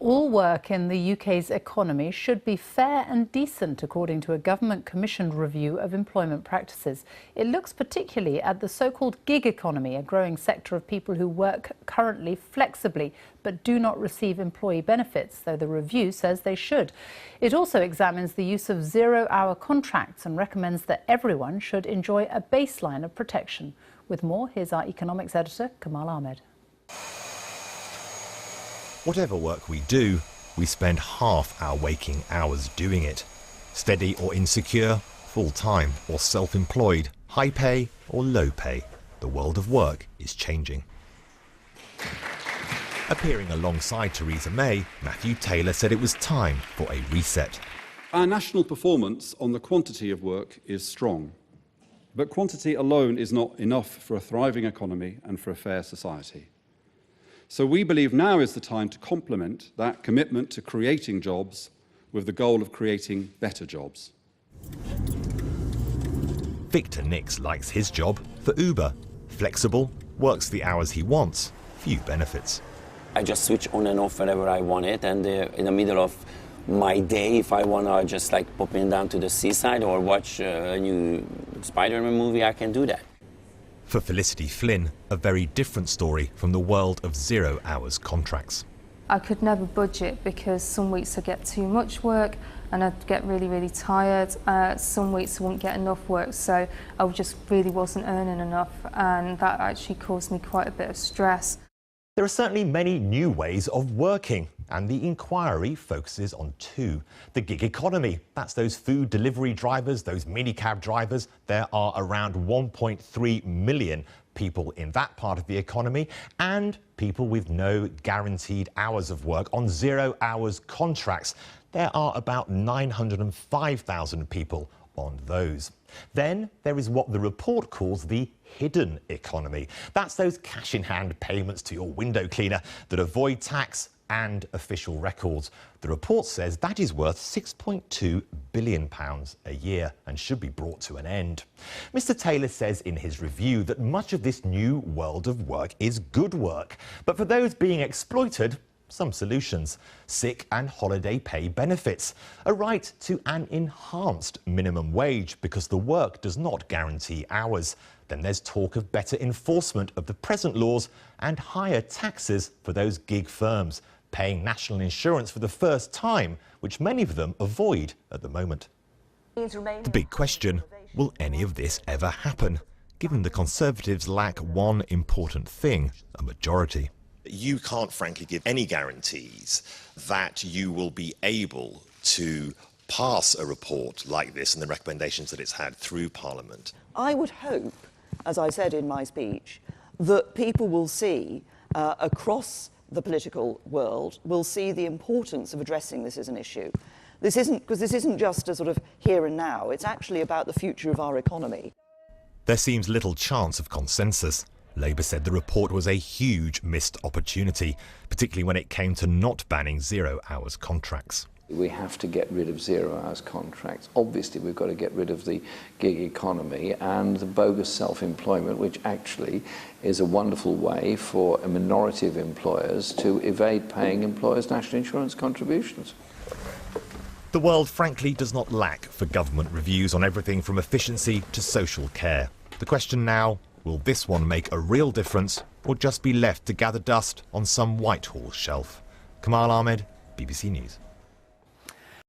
All work in the UK's economy should be fair and decent, according to a government-commissioned review of employment practices. It looks particularly at the so-called gig economy, a growing sector of people who work currently flexibly but do not receive employee benefits, though the review says they should. It also examines the use of zero-hour contracts and recommends that everyone should enjoy a baseline of protection. With more, here's our economics editor, Kamal Ahmed. Whatever work we do, we spend half our waking hours doing it. Steady or insecure, full-time or self-employed, high pay or low pay, the world of work is changing. Appearing alongside Theresa May, Matthew Taylor said it was time for a reset. Our national performance on the quantity of work is strong. But quantity alone is not enough for a thriving economy and for a fair society. So we believe now is the time to complement that commitment to creating jobs with the goal of creating better jobs. Victor Nix likes his job for Uber. Flexible, works the hours he wants, few benefits. I just switch on and off whenever I want it, and in the middle of my day, if I want to just like pop in down to the seaside or watch a new Spider-Man movie, I can do that. For Felicity Flynn, a very different story from the world of zero-hours contracts. I could never budget because some weeks I get too much work and I'd get really, really tired. Some weeks I wouldn't get enough work, so I just really wasn't earning enough, and that actually caused me quite a bit of stress. There are certainly many new ways of working, and the inquiry focuses on two. The gig economy, that's those food delivery drivers, those minicab drivers. There are around 1.3 million people in that part of the economy, and people with no guaranteed hours of work on zero-hours contracts. There are about 905,000 people on those. Then there is what the report calls the hidden economy. That's those cash-in-hand payments to your window cleaner that avoid tax and official records. The report says that is worth £6.2 billion a year and should be brought to an end. Mr. Taylor says in his review that much of this new world of work is good work, but for those being exploited, some solutions. Sick and holiday pay benefits, a right to an enhanced minimum wage because the work does not guarantee hours. Then there's talk of better enforcement of the present laws and higher taxes for those gig firms, paying national insurance for the first time, which many of them avoid at the moment. The big question, will any of this ever happen, given the Conservatives lack one important thing, a majority? You can't frankly give any guarantees that you will be able to pass a report like this and the recommendations that it's had through Parliament. I would hope, as I said in my speech, that people will see across the political world will see the importance of addressing this as an issue. This isn't just a sort of here and now, it's actually about the future of our economy. There seems little chance of consensus. Labour said the report was a huge missed opportunity, particularly when it came to not banning zero-hours contracts. We have to get rid of zero-hours contracts. Obviously, we've got to get rid of the gig economy and the bogus self-employment, which actually is a wonderful way for a minority of employers to evade paying employers' national insurance contributions. The world, frankly, does not lack for government reviews on everything from efficiency to social care. The question now, will this one make a real difference or just be left to gather dust on some Whitehall shelf? Kamal Ahmed, BBC News.